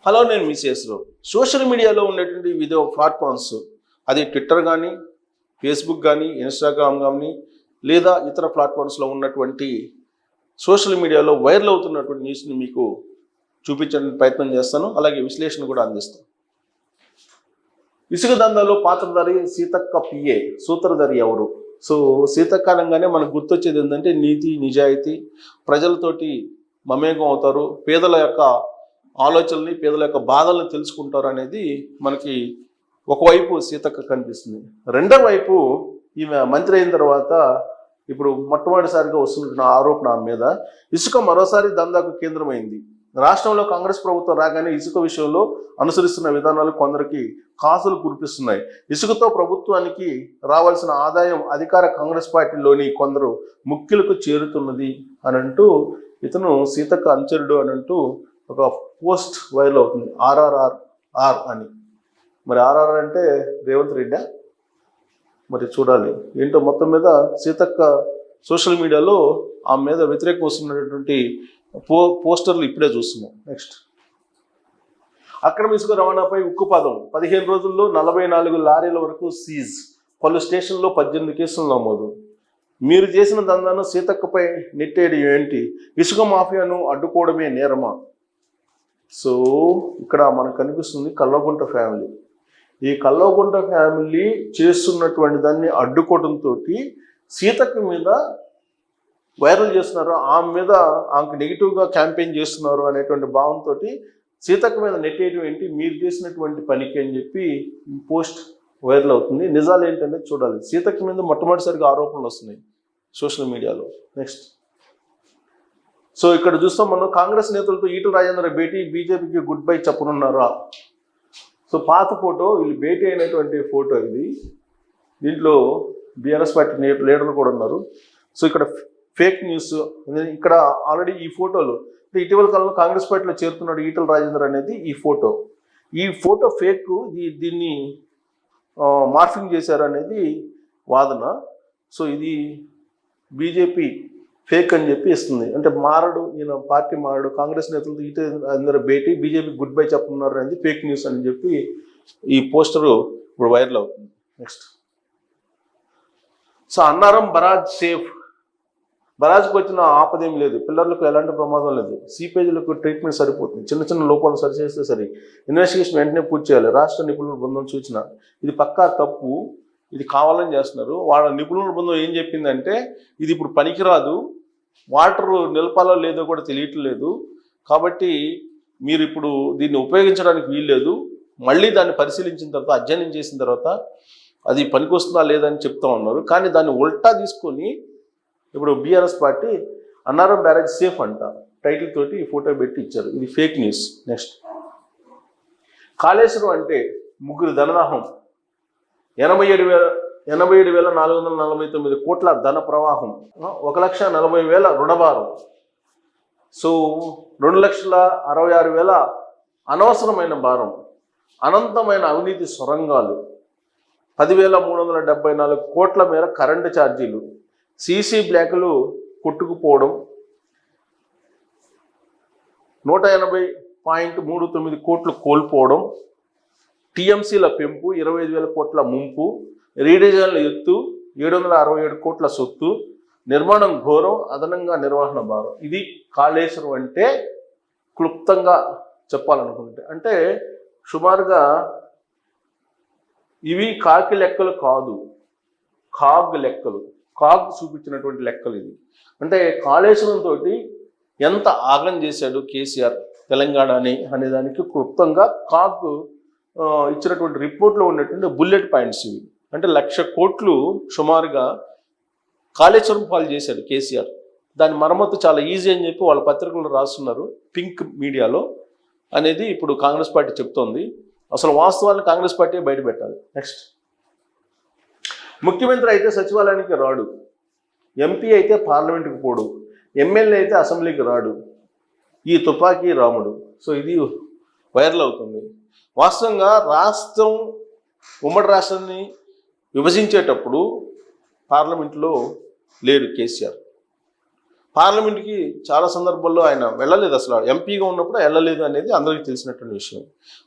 Hello, నేను మీ Sesha Rao. Social మీడియాలో ఉన్నటువంటి వివిధ ప్లాట్ఫామ్స్, అది ట్విట్టర్ కానీ, ఫేస్బుక్ కానీ, ఇన్స్టాగ్రామ్ కానీ, లేదా ఇతర ప్లాట్ఫామ్స్లో ఉన్నటువంటి సోషల్ మీడియాలో వైరల్ అవుతున్నటువంటి న్యూస్ని మీకు చూపించడానికి ప్రయత్నం చేస్తాను. అలాగే విశ్లేషణ కూడా అందిస్తాను. ఇసుక దందాలో పాత్రధారి సీతక్క పిఏ, సూత్రధారి ఎవరు? సో సీతక్క అనగానే మనకు గుర్తొచ్చేది ఏంటంటే నీతి, నిజాయితీ, ప్రజలతోటి మమేకం అవుతారు, పేదల యొక్క ఆలోచనల్ని, పేదల యొక్క బాధల్ని తెలుసుకుంటారు అనేది మనకి ఒకవైపు సీతక్క కనిపిస్తుంది. రెండో వైపు ఈమె మంత్రి అయిన తర్వాత ఇప్పుడు మొట్టమొదటిసారిగా వస్తున్న ఆరోపణ ఆమె మీద, ఇసుక మరోసారి దందాకు కేంద్రమైంది. రాష్ట్రంలో కాంగ్రెస్ ప్రభుత్వం రాగానే ఇసుక విషయంలో అనుసరిస్తున్న విధానాలు కొందరికి కాసులు కురిపిస్తున్నాయి. ఇసుకతో ప్రభుత్వానికి రావాల్సిన ఆదాయం అధికార కాంగ్రెస్ పార్టీలోని కొందరు ముఖ్యులకు చేరుతున్నది అని అంటూ ఇతను సీతక్క అనుచరుడు అని అంటూ ఒక పోస్ట్ వైరల్ అవుతుంది. ఆర్ఆర్ఆర్ అని. మరి ఆర్ఆర్ అంటే రేవంత్ రెడ్డి. మరి చూడాలి ఏంటో. మొత్తం మీద సీతక్క సోషల్ మీడియాలో ఆమె మీద వ్యతిరేకం వస్తున్నటువంటి పోస్టర్లు ఇప్పుడే చూస్తున్నాం. నెక్స్ట్, అక్రమ ఇసుక రవాణాపై ఉక్కుపాదం. 15 రోజుల్లో 44 లారీల వరకు సీజ్. పలు స్టేషన్లో 18 కేసులు నమోదు. మీరు చేసిన దందాను సీతక్కపై నెట్టేది ఏంటి? ఇసుక మాఫియాను అడ్డుకోవడమే నేరమా? సో ఇక్కడ మనకు కనిపిస్తుంది కల్వకుంట్ల ఫ్యామిలీ. ఈ కల్వకుంట్ల ఫ్యామిలీ చేస్తున్నటువంటి దాన్ని అడ్డుకోవడంతో సీతక్క మీద వైరల్ చేస్తున్నారు, ఆమె మీద ఆమెకు నెగిటివ్గా క్యాంపెయిన్ చేస్తున్నారు అనేటువంటి భావంతో సీతక్క మీద నెట్టేయడం ఏంటి, మీరు చేసినటువంటి పనికి అని చెప్పి ఈ పోస్ట్ వైరల్ అవుతుంది. నిజాలు ఏంటనేది చూడాలి. సీతక్క మీద మొట్టమొదటిసారిగా ఆరోపణలు వస్తున్నాయి సోషల్ మీడియాలో. నెక్స్ట్, సో ఇక్కడ చూస్తాం మనం, కాంగ్రెస్ నేతలతో ఈటల రాజేందర్ భేటీ, బీజేపీకి గుడ్ బై చెప్పనున్నారా? సో పాత ఫోటో, వీళ్ళు భేటీ అయినటువంటి ఫోటో ఇది. దీంట్లో బీఆర్ఎస్ పార్టీ లీడర్లు కూడా ఉన్నారు. సో ఇక్కడ ఫేక్ న్యూస్ ఇక్కడ ఆల్రెడీ ఈ ఫోటోలు ఇటీవల కాలంలో కాంగ్రెస్ పార్టీలో చేరుతున్నాడు ఈటల రాజేందర్ అనేది ఈ ఫోటో ఫేక్, దీన్ని మార్ఫింగ్ చేశారు అనేది వాదన. సో ఇది బీజేపీ ఫేక్ అని చెప్పి ఇస్తుంది. అంటే మారడు, ఈయన పార్టీ మారడు, కాంగ్రెస్ నేతలతో ఈటల రాజేందర్ భేటీ, బీజేపీ గుడ్ బై చెప్తున్నారు అనేది ఫేక్ న్యూస్ అని చెప్పి ఈ పోస్టరు ఇప్పుడు వైరల్ అవుతుంది. Next, so Annaram barrage safe. బరాజ్కి వచ్చిన ఆపదేం లేదు, పిల్లర్లకు ఎలాంటి ప్రమాదం లేదు, సీపేజీలకు ట్రీట్మెంట్ సరిపోతుంది, చిన్న చిన్న లోపాలు సరిచేస్తే సరి, ఇన్వెస్టిగేషన్ వెంటనే పూర్తి చేయాలి, రాష్ట్ర నిపుణుల బృందం సూచన. ఇది పక్కా తప్పు, ఇది కావాలని చేస్తున్నారు. వాళ్ళ నిపుణుల బృందం ఏం చెప్పిందంటే ఇది ఇప్పుడు పనికిరాదు, వాటర్ నిలపాలో లేదో కూడా తెలియట్లేదు, కాబట్టి మీరు ఇప్పుడు దీన్ని ఉపయోగించడానికి వీల్లేదు, మళ్ళీ దాన్ని పరిశీలించిన తర్వాత, అధ్యయనం చేసిన తర్వాత అది పనికొస్తుందా లేదని చెప్తా ఉన్నారు. కానీ దాన్ని ఉల్టా తీసుకొని ఇప్పుడు BRS party Annaram barrage safe అంట టైటిల్ తోటి ఈ ఫోటో పెట్టి ఇచ్చారు. ఇది ఫేక్ న్యూస్. నెక్స్ట్, కాళేశ్వరం అంటే ముగ్గురు ధనదాహం. 87,449 కోట్ల ధన ప్రవాహం, 1,40,000 రుణభారం. సో 2,66,000 అనవసరమైన భారం, అనంతమైన అవినీతి సొరంగాలు, 10,374 కోట్ల మేర కరెంటు ఛార్జీలు, సీసీ బ్లాకులు కొట్టుకుపోవడం, 180.39 కోట్లు కోల్పోవడం, టీఎంసీల పెంపు, 25,000 కోట్ల ముంపు, రీడిజైన్ల ఎత్తు, 767 కోట్ల సొత్తు, నిర్మాణం ఘోరం, అదనంగా నిర్వహణ భారం. ఇది కాళేశ్వరం అంటే క్లుప్తంగా చెప్పాలనుకుంటే. అంటే సుమారుగా ఇవి కాకి లెక్కలు కాదు, కాగ్ లెక్కలు, కాగ్ చూపించినటువంటి లెక్కలు ఇది. అంటే కాళేశ్వరం తోటి ఎంత ఆగం చేశాడు కేసీఆర్ తెలంగాణ అనేదానికి క్లుప్తంగా కాగ్ ఇచ్చినటువంటి రిపోర్ట్లో ఉన్నటువంటి బుల్లెట్ పాయింట్స్ ఇవి. అంటే 1,00,000 కోట్లు సుమారుగా కాళేశ్వరం పాలు చేశాడు కేసీఆర్. దాని మరమ్మతు చాలా ఈజీ అని చెప్పి వాళ్ళ పత్రికలు రాస్తున్నారు, పింక్ మీడియాలో అనేది ఇప్పుడు కాంగ్రెస్ పార్టీ చెప్తోంది. అసలు వాస్తవాన్ని కాంగ్రెస్ పార్టీ బయట పెట్టాలి. నెక్స్ట్, ముఖ్యమంత్రి అయితే సచివాలయానికి రాడు, ఎంపీ అయితే పార్లమెంటుకు పోడు, ఎమ్మెల్యే అయితే అసెంబ్లీకి రాడు, ఈ తుపాకీ రాముడు. సో ఇది వైరల్ అవుతుంది. వాస్తవంగా రాష్ట్రం, ఉమ్మడి రాష్ట్రాన్ని విభజించేటప్పుడు పార్లమెంట్లో లేడు కేసీఆర్. పార్లమెంట్కి చాలా సందర్భాల్లో ఆయన వెళ్ళలేదు, అసలు ఎంపీగా ఉన్నప్పుడు వెళ్ళలేదు అనేది అందరికీ తెలిసినటువంటి విషయం.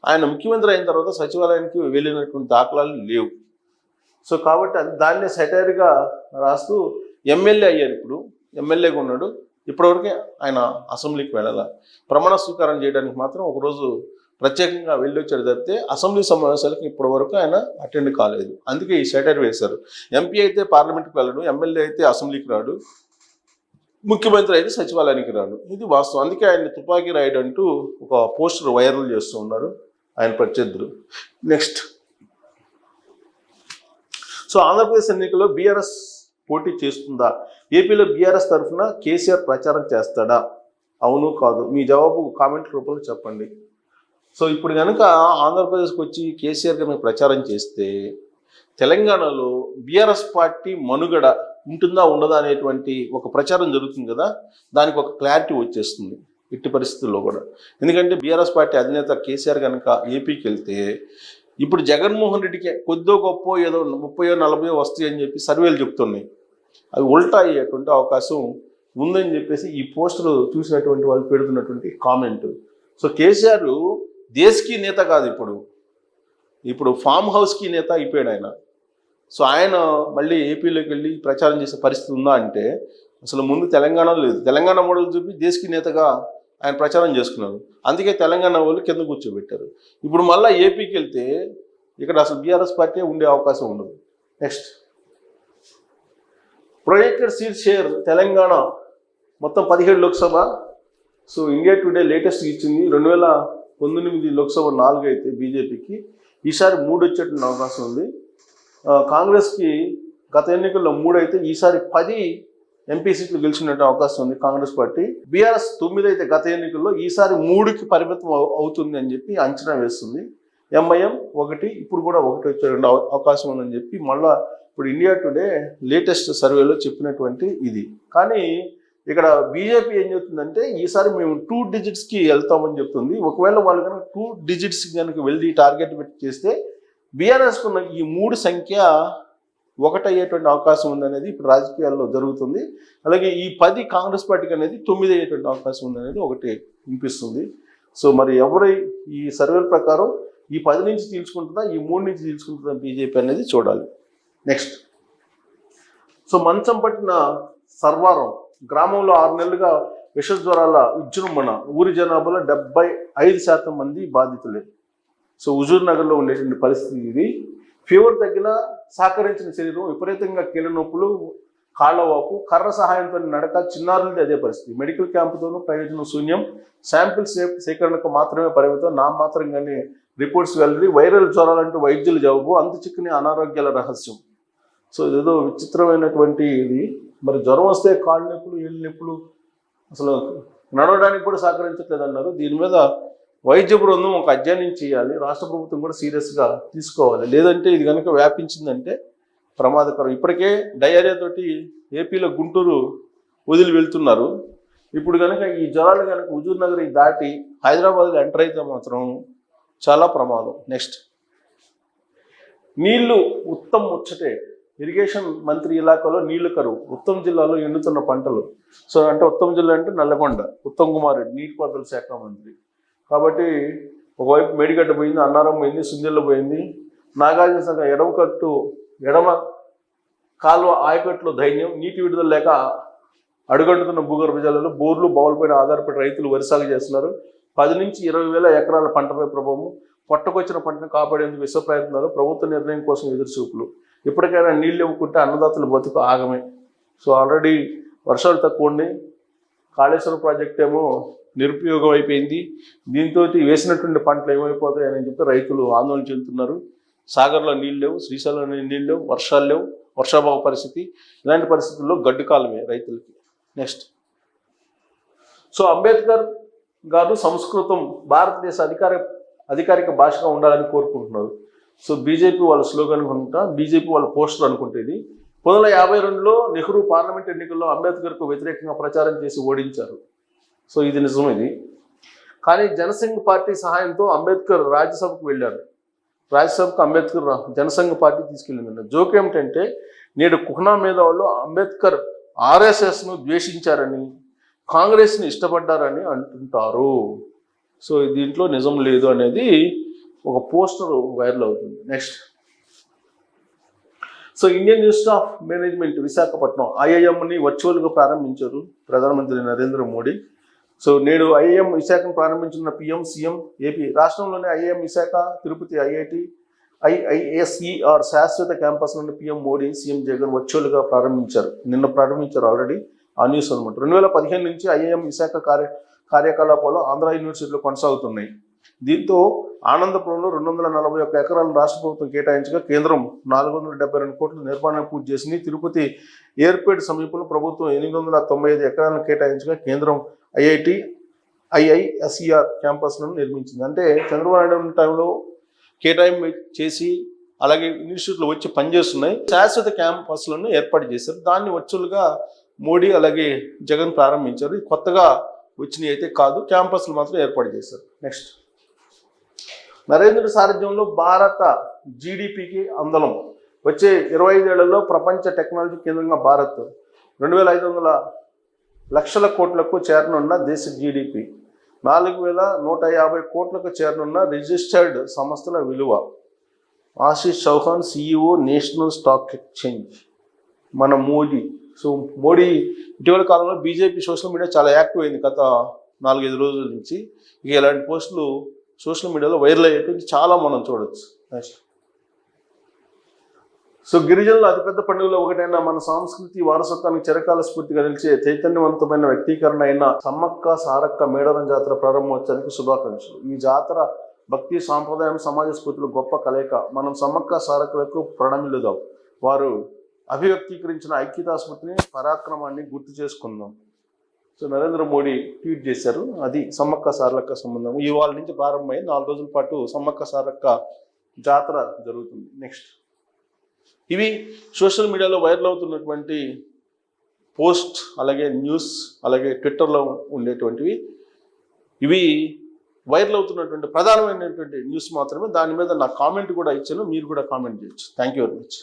ఆయన ముఖ్యమంత్రి అయిన తర్వాత సచివాలయానికి వెళ్ళినటువంటి దాఖలాలు లేవు. సో కాబట్టి దాన్నే సెటైర్గా రాస్తూ ఎమ్మెల్యే అయ్యారు. ఇప్పుడు ఎమ్మెల్యేగా ఉన్నాడు, ఇప్పటివరకే ఆయన అసెంబ్లీకి వెళ్ళాల. ప్రమాణ స్వీకారం చేయడానికి మాత్రం ఒకరోజు ప్రత్యేకంగా వెళ్ళొచ్చాడు తప్పితే అసెంబ్లీ సమావేశాలకు ఇప్పటివరకు ఆయన అటెండ్ కాలేదు. అందుకే ఈ సెటైర్ వేశారు. ఎంపీ అయితే పార్లమెంట్కి వెళ్ళడు, ఎమ్మెల్యే అయితే అసెంబ్లీకి రాడు, ముఖ్యమంత్రి అయితే సచివాలయానికి రాడు. ఇది వాస్తవం. అందుకే ఆయన తుపాకీ రైడ్ అంటూ ఒక పోస్టర్ వైరల్ చేస్తూ ఉన్నారు ఆయన ప్రత్యర్థులు. నెక్స్ట్, సో ఆంధ్రప్రదేశ్ ఎన్నికల్లో బీఆర్ఎస్ పోటీ చేస్తుందా? ఏపీలో బీఆర్ఎస్ తరఫున కేసీఆర్ ప్రచారం చేస్తాడా? అవును కాదు, మీ జవాబు కామెంట్ రూపంలో చెప్పండి. సో ఇప్పుడు కనుక ఆంధ్రప్రదేశ్కి వచ్చి కేసీఆర్ కనుక ప్రచారం చేస్తే తెలంగాణలో బీఆర్ఎస్ పార్టీ మనుగడ ఉంటుందా ఉండదా అనేటువంటి ఒక ప్రచారం జరుగుతుంది కదా, దానికి ఒక క్లారిటీ వచ్చేస్తుంది ఇట్టి పరిస్థితుల్లో కూడా. ఎందుకంటే బీఆర్ఎస్ పార్టీ అధినేత కేసీఆర్ కనుక ఏపీకి వెళ్తే ఇప్పుడు జగన్మోహన్ రెడ్డికి కొద్దో గొప్ప ఏదో 30-40 వస్తాయి అని చెప్పి సర్వేలు చెప్తున్నాయి. అవి ఉల్టా అయ్యేటువంటి అవకాశం ఉందని చెప్పేసి ఈ పోస్టులు చూసినటువంటి వాళ్ళు పెడుతున్నటువంటి కామెంట్. సో కేసీఆర్ దేశకి నేత కాదు, ఇప్పుడు ఫామ్ హౌస్కి నేత అయిపోయాడు ఆయన. సో ఆయన మళ్ళీ ఏపీలోకి వెళ్ళి ప్రచారం చేసే పరిస్థితి ఉందా అంటే అసలు ముందు తెలంగాణలో లేదు. తెలంగాణ మోడల్ చూపి దేశకి నేతగా ఆయన ప్రచారం చేసుకున్నారు. అందుకే తెలంగాణ వాళ్ళు కింద కూర్చోబెట్టారు. ఇప్పుడు మళ్ళీ ఏపీకి వెళ్తే ఇక్కడ అసలు బీఆర్ఎస్ పార్టీ ఉండే అవకాశం ఉండదు. Next, projected seat share Telangana మొత్తం 17 Lok Sabha. So India today latest ఇచ్చింది 2019 లోక్సభ 4 అయితే బీజేపీకి, ఈసారి 3 వచ్చేటువంటి అవకాశం ఉంది. కాంగ్రెస్కి గత ఎన్నికల్లో 3 అయితే ఈసారి 10 ఎంపీ సీట్లు గెలిచినట్టు అవకాశం ఉంది కాంగ్రెస్ పార్టీ. బీఆర్ఎస్ 9 అయితే గత ఎన్నికల్లో ఈసారి 3కి పరిమితం అవుతుంది అని చెప్పి అంచనా వేస్తుంది. ఎంఐఎం 1, ఇప్పుడు కూడా 1 వచ్చే అవకాశం ఉందని చెప్పి మళ్ళా ఇప్పుడు ఇండియా టుడే లేటెస్ట్ సర్వేలో చెప్పినటువంటి ఇది. కానీ ఇక్కడ బీజేపీ ఏం చెప్తుందంటే ఈసారి మేము 2 డిజిట్స్కి వెళ్తామని చెప్తుంది. ఒకవేళ వాళ్ళు కనుక 2 డిజిట్స్ కనుక వెళ్ళి టార్గెట్ పెట్టి చేస్తే బీఆర్ఎస్కున్న ఈ 3 సంఖ్య 1 అయ్యేటువంటి అవకాశం ఉందనేది ఇప్పుడు రాజకీయాల్లో జరుగుతుంది. అలాగే ఈ 10 కాంగ్రెస్ పార్టీకి అనేది 9 అయ్యేటువంటి అవకాశం ఉందనేది ఒకటి వినిపిస్తుంది. సో మరి ఎవరు ఈ సర్వేల ప్రకారం ఈ 10 నుంచి తీల్చుకుంటుందా, ఈ 3 నుంచి తీల్చుకుంటుందా బీజేపీ అనేది చూడాలి. నెక్స్ట్, సో మంచం పట్టిన సర్వారం గ్రామంలో 6 నెలలుగా విషజ్వరాల విజృంభణ, ఊరి జనాభాలో 75% మంది బాధితులే. సో హుజూర్ నగర్లో ఉండేటువంటి పరిస్థితి ఇది. ఫీవర్ తగ్గిన సహకరించిన శరీరం, విపరీతంగా కీళ్ళ నొప్పులు, కాళ్ళవాపు, కర్ర సహాయంతో నడక, చిన్నారులది అదే పరిస్థితి. మెడికల్ క్యాంపుతోనూ ప్రయోజనం శూన్యం, శాంపిల్ సేకరణకు మాత్రమే పరిమితం, నామమాత్రంగానే రిపోర్ట్స్ వెల్లడి, వైరల్ జ్వరాలంటూ వైద్యుల జవాబు, అంత చిక్కని అనారోగ్యాల రహస్యం. సో ఇదేదో విచిత్రమైనటువంటి ఇది. మరి జ్వరం వస్తే కాళ్ళు నొప్పులు, ఏళ్ళు నొప్పులు, అసలు నడవడానికి కూడా సహకరించట్లేదు అన్నారు. దీని మీద వైద్య బృందం ఒక అధ్యయనం చేయాలి, రాష్ట్ర ప్రభుత్వం కూడా సీరియస్గా తీసుకోవాలి. లేదంటే ఇది కనుక వ్యాపించిందంటే ప్రమాదకరం. ఇప్పటికే డయేరియా తోటి ఏపీలో గుంటూరు వదిలి వెళ్తున్నారు. ఇప్పుడు కనుక ఈ జ్వరాలు కనుక హుజూర్ నగర్ దాటి హైదరాబాద్లో ఎంటర్ అయితే మాత్రం చాలా ప్రమాదం. నెక్స్ట్, నీళ్లు ఉత్తమ్ ముచ్చటే, ఇరిగేషన్ మంత్రి ఇలాకాలో నీళ్లు కరువు, ఉత్తమ్ జిల్లాలో ఎండుతున్న పంటలు. సో అంటే ఉత్తమ్ జిల్లా అంటే నల్లగొండ, ఉత్తమ్ కుమార్ రెడ్డి నీటిపారుదల శాఖ మంత్రి. కాబట్టి ఒకవైపు మేడిగడ్డ పోయింది, అన్నారం పోయింది, సుందిల్ల పోయింది, నాగార్జున సాగర్ ఎడమ కాలువ ఆయకట్లో ధైర్యం, నీటి విడుదల లేక అడుగంటుతున్న భూగర్భ జలాలు, బోర్లు బావులపైన ఆధారపడి రైతులు వరి సాగు చేస్తున్నారు. 10 నుంచి 20,000 ఎకరాల పంటపై ప్రభావం, పొట్టకొచ్చిన పంటను కాపాడేందుకు విశ్వ ప్రయత్నాలు, ప్రభుత్వ నిర్ణయం కోసం ఎదురుచూపులు. ఇప్పటికైనా నీళ్ళు ఇవ్వకుంటే అన్నదాతల బతుకు ఆగమే. సో ఆల్రెడీ వర్షాలు తక్కువ ఉండి కాళేశ్వరం ప్రాజెక్ట్ ఏమో నిరుపయోగం అయిపోయింది. దీంతో వేసినటువంటి పంటలు ఏమైపోతాయని చెప్పి రైతులు ఆందోళన చెందుతున్నారు. సాగర్లో నీళ్ళు లేవు, శ్రీశైలంలో నీళ్ళు లేవు, వర్షాలు లేవు, వర్షాభావ పరిస్థితి. ఇలాంటి పరిస్థితుల్లో గడ్డు కాలమే రైతులకి. నెక్స్ట్, సో అంబేద్కర్ గారు సంస్కృతం భారతదేశ అధికారిక భాషగా ఉండాలని కోరుకుంటున్నారు. సో బీజేపీ వాళ్ళ స్లోగన్ అనుకుంటా, బీజేపీ వాళ్ళ పోస్టర్ అనుకుంటేది. 1952లో నెహ్రూ పార్లమెంట్ ఎన్నికల్లో అంబేద్కర్కు వ్యతిరేకంగా ప్రచారం చేసి ఓడించారు. సో ఇది నిజం ఇది. కానీ జనసంఘ్ పార్టీ సహాయంతో అంబేద్కర్ రాజ్యసభకు వెళ్ళారు. రాజ్యసభకు అంబేద్కర్ జనసంఘ్ పార్టీ తీసుకెళ్ళిందండి. జోక్ ఏమిటంటే నేడు కుహనా మేధావులు అంబేద్కర్ ఆర్ఎస్ఎస్ను ద్వేషించారని, కాంగ్రెస్ని ఇష్టపడ్డారని అంటుంటారు. సో దీంట్లో నిజం లేదు అనేది ఒక పోస్టర్ వైరల్ అవుతుంది. Next, so Indian Institute of Management Visakhapatnam ఐఐఎంని వర్చువల్గా ప్రారంభించారు ప్రధానమంత్రి నరేంద్ర మోడీ. సో నేడు ఐఐఎం విశాఖను ప్రారంభించిన పిఎం సీఎం ఏపీ. రాష్ట్రంలోని IIM Visakha, Tirupati IIT, IISER శాశ్వత క్యాంపస్లను పిఎం మోడీ, సీఎం జగన్ వర్చువల్గా ప్రారంభించారు. నిన్న ప్రారంభించారు ఆల్రెడీ. ఆ న్యూస్ అనమాట. 2015 నుంచి ఐఐఎం విశాఖ కార్యకలాపాలు ఆంధ్ర యూనివర్సిటీలో కొనసాగుతున్నాయి. దీంతో ఆనందపురంలో 241 ఎకరాలను రాష్ట్ర ప్రభుత్వం కేటాయించగా కేంద్రం 472 కోట్ల నిర్మాణం పూర్తి చేసింది. తిరుపతి ఎయిర్పేట్ సమీపంలో ప్రభుత్వం 895 ఎకరాలను కేటాయించగా కేంద్రం ఐఐటి, ఐఐఎస్ఈఆర్ క్యాంపస్లను నిర్మించింది. అంటే చంద్రబాబు నాయుడు టైంలో కేటాయింపు చేసి అలాగే ఇన్స్టిట్యూట్లో వచ్చి పనిచేస్తున్నాయి. శాశ్వత క్యాంపస్లను ఏర్పాటు చేశారు. దాన్ని వర్చువల్గా మోడీ అలాగే జగన్ ప్రారంభించారు. కొత్తగా వచ్చినవి అయితే కాదు, క్యాంపస్లు మాత్రం ఏర్పాటు చేశారు. నెక్స్ట్, నరేంద్ర సారథ్యంలో భారత జీడిపికి అందలం. వచ్చే 25 ఏళ్లలో ప్రపంచ టెక్నాలజీ కేంద్రంగా భారత్ 2500 లక్షల కోట్లకు చేరనున్న దేశ జీడిపి, 4150 కోట్లకు చేరనున్న రిజిస్టర్డ్ సంస్థల విలువ. Ashish Chauhan, CEO, national stock exchange. మన మోడీ. సో మోడీ ఇటీవల కాలంలో బీజేపీ సోషల్ మీడియా చాలా యాక్టివ్ అయింది గత 4-5 రోజుల నుంచి. ఇక ఇలాంటి పోస్టులు సోషల్ మీడియాలో వైరల్ అయ్యేటువంటి చాలా మనం చూడొచ్చు. నెక్స్ట్, సో గిరిజనుల అతిపెద్ద పండుగలో ఒకటైన మన సంస్కృతి వారసత్వానికి చిరకాల స్ఫూర్తిగా నిలిచే చైతన్యవంతమైన వ్యక్తీకరణ అయిన సమ్మక్క సారక్క మేడారం జాతర ప్రారంభోత్సవానికి శుభాకాంక్షలు. ఈ జాతర భక్తి, సాంప్రదాయం, సమాజ స్ఫూర్తులు గొప్ప కలయిక. మనం సమ్మక్క సారక్కలకు ప్రణమిల్లుదాం. వారు అభివ్యక్తీకరించిన ఐక్యతా స్మృతిని, పరాక్రమాన్ని గుర్తు చేసుకుందాం. సో నరేంద్ర మోడీ ట్వీట్ చేశారు. అది సమ్మక్క సారక్క సంబంధం. ఇవాళ నుంచి ప్రారంభమై 4 రోజుల పాటు సమ్మక్క సారక్క జాతర జరుగుతుంది. నెక్స్ట్, ఇవి సోషల్ మీడియాలో వైరల్ అవుతున్నటువంటి పోస్ట్, అలాగే న్యూస్, అలాగే ట్విట్టర్లో ఉండేటువంటివి. ఇవి వైరల్ అవుతున్నటువంటి ప్రధానమైనటువంటి న్యూస్ మాత్రమే. దాని మీద నా కామెంట్ కూడా ఇచ్చాను, మీరు కూడా కామెంట్ చేయొచ్చు. Thank you very much.